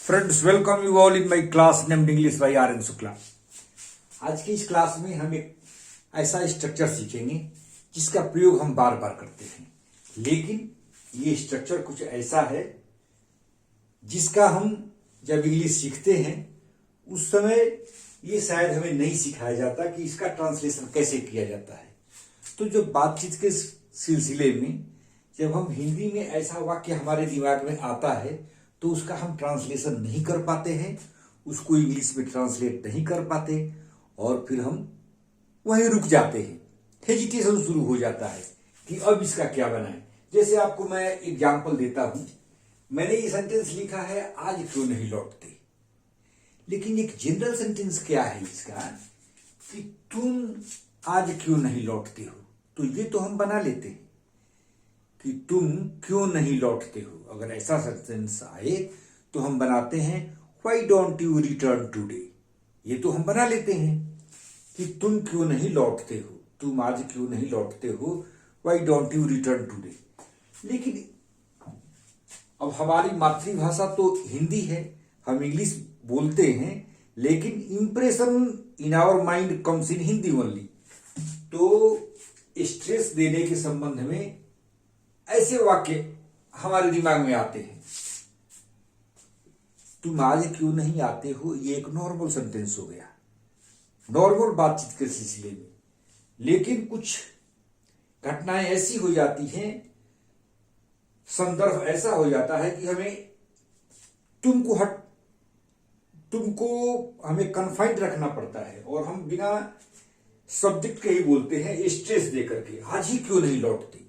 Friends, welcome you all in my class named English by R N Shukla. आज की इस class में हम एक ऐसा स्ट्रक्चर सीखेंगे जिसका प्रयोग हम बार बार करते हैं, लेकिन ये स्ट्रक्चर कुछ ऐसा है जिसका हम जब इंग्लिश सीखते हैं उस समय ये शायद हमें नहीं सिखाया जाता कि इसका ट्रांसलेशन कैसे किया जाता है। तो जो बातचीत के सिलसिले में जब हम हिंदी में ऐसा वाक्य हमारे दिमाग में आता है तो उसका हम ट्रांसलेशन नहीं कर पाते हैं, उसको इंग्लिश में ट्रांसलेट नहीं कर पाते और फिर हम वहीं रुक जाते हैं। हेजिटेशन शुरू हो जाता है कि अब इसका क्या बनाएं। जैसे आपको मैं एग्जांपल देता हूं, मैंने ये सेंटेंस लिखा है आज क्यों नहीं लौटते, लेकिन एक जनरल सेंटेंस क्या है इसका कि तुम आज क्यों नहीं लौटते हो। तो ये तो हम बना लेते हैं कि तुम क्यों नहीं लौटते हो। अगर ऐसा सेंटेंस आए तो हम बनाते हैं why don't you return today. ये तो हम बना लेते हैं कि तुम क्यों नहीं लौटते हो, तुम आज क्यों नहीं लौटते हो, why don't you return today. लेकिन अब हमारी मातृभाषा तो हिंदी है, हम इंग्लिश बोलते हैं, लेकिन impression in our mind comes in Hindi only. तो स्ट्रेस देने के संबंध में ऐसे वाक्य हमारे दिमाग में आते हैं। तुम आज क्यों नहीं आते हो, ये एक नॉर्मल सेंटेंस हो गया, नॉर्मल बातचीत के सिलसिले में। लेकिन कुछ घटनाएं ऐसी हो जाती हैं, संदर्भ ऐसा हो जाता है कि हमें तुमको हमें कन्फाइंड रखना पड़ता है और हम बिना सब्जेक्ट के ही बोलते हैं स्ट्रेस देकर के, आज ही क्यों नहीं लौटते।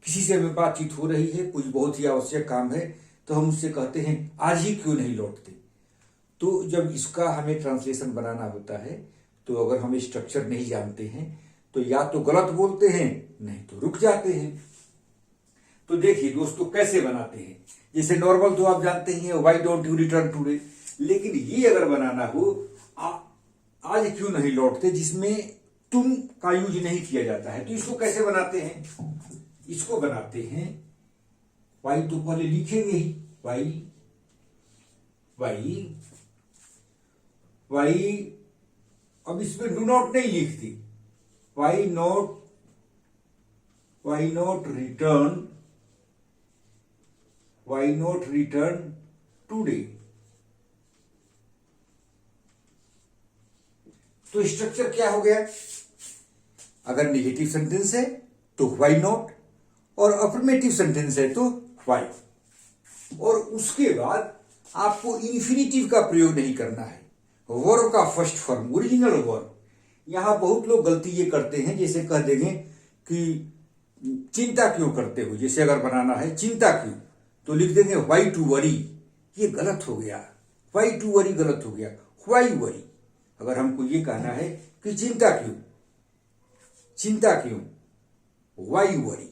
किसी से हमें बातचीत हो रही है, कुछ बहुत ही आवश्यक काम है, तो हम उससे कहते हैं आज ही क्यों नहीं लौटते। तो जब इसका हमें ट्रांसलेशन बनाना होता है तो अगर हम स्ट्रक्चर नहीं जानते हैं तो या तो गलत बोलते हैं, नहीं तो रुक जाते हैं। तो देखिए दोस्तों कैसे बनाते हैं। जैसे नॉर्मल तो आप जानते ही हैं, why don't you return today. लेकिन ये अगर बनाना हो आज क्यों नहीं लौटते, जिसमें तुम का यूज नहीं किया जाता है, तो इसको कैसे बनाते हैं। इसको बनाते हैं वाई तो पहले लिखेंगे ही, वाई वाई वाई। अब इसमें डू नॉट नहीं लिखती, वाई नॉट रिटर्न टुडे। तो स्ट्रक्चर क्या हो गया। अगर नेगेटिव सेंटेंस है तो व्हाई नॉट, और अफर्मेटिव सेंटेंस है तो व्हाई। और उसके बाद आपको इन्फिनिटिव का प्रयोग नहीं करना है, वर्ब का फर्स्ट फॉर्म, ओरिजिनल वर्ब। यहां बहुत लोग गलती ये करते हैं, जैसे कह देंगे कि चिंता क्यों करते हो। जैसे अगर बनाना है चिंता क्यों तो लिख देंगे व्हाई टू वरी। ये गलत हो गया, व्हाई टू वरी गलत हो गया, व्हाई वरी। अगर हमको ये कहना है कि चिंता क्यों, why worry,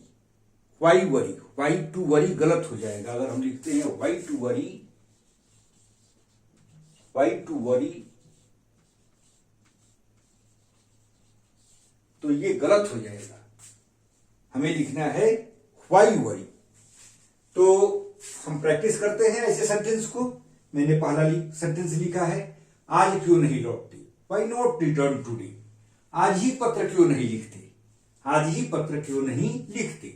why to worry गलत हो जाएगा। अगर हम लिखते हैं व्हाई टू वरी तो ये गलत हो जाएगा। हमें लिखना है व्हाई वरी। तो हम प्रैक्टिस करते हैं ऐसे सेंटेंस को। मैंने पहला सेंटेंस लिखा है आज क्यों नहीं लौटते, व्हाई नॉट रिटर्न टुडे। आज ही पत्र क्यों नहीं लिखते,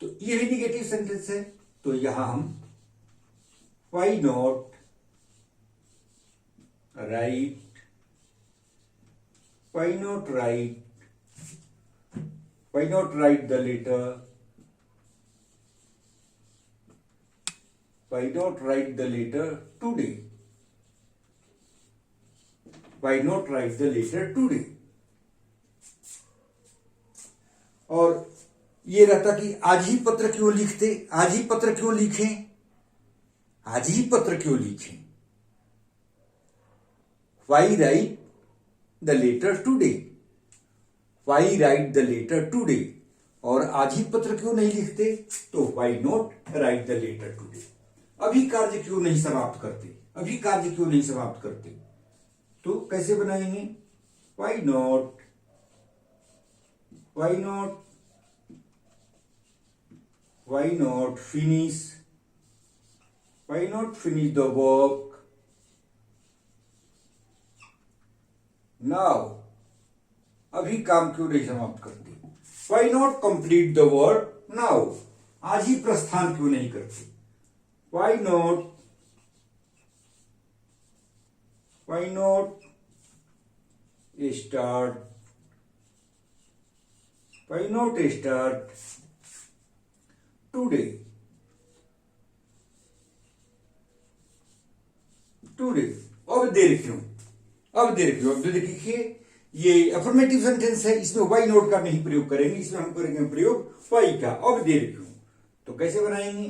तो ये भी निगेटिव सेंटेंस है। तो यहां हम why not write the letter today. और ये रहता कि आज ही पत्र क्यों लिखें। आज ही पत्र क्यों लिखें, why write the letter today. और आज ही पत्र क्यों नहीं लिखते, तो why not write the letter today. अभी कार्य क्यों नहीं समाप्त करते, तो कैसे बनाएंगे, why not finish Why not finish the work now? अभी काम क्यों नहीं समाप्त करते? Why not complete the work now? आज ही प्रस्थान क्यों नहीं करते? Why not start? Why not start today? अब देर क्यों? अब देखिए ये अफर्मेटिव सेंटेंस है, इसमें वाई नॉट का नहीं प्रयोग करेंगे, इसमें हम करेंगे प्रयोग वाई का। अब देर क्यों? तो कैसे बनाएंगे?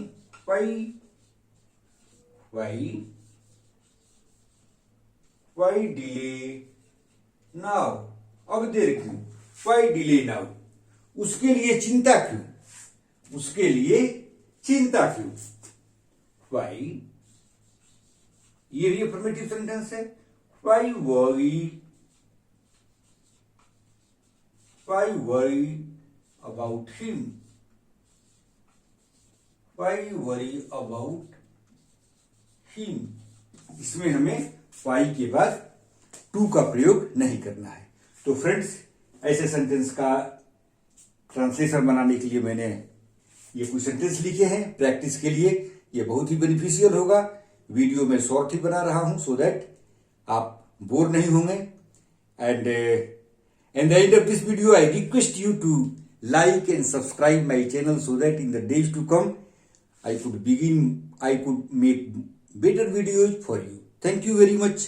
Why delay now. अब देर क्यों? Why delay now. उसके लिए चिंता क्यों? वाई, ये भी अफर्मेटिव सेंटेंस है। Why worry about him. इसमें हमें वाई के बाद टू का प्रयोग नहीं करना है। तो फ्रेंड्स, ऐसे सेंटेंस का ट्रांसलेशन बनाने के लिए मैंने ये कुछ सेंटेंस लिखे हैं प्रैक्टिस के लिए। ये बहुत ही बेनिफिशियल होगा। वीडियो में शॉर्ट ही बना रहा हूं सो दैट आप बोर नहीं होंगे। And at the end of this video I request you to like and subscribe my channel so that in the days to come I could make better videos for you. Thank you very much.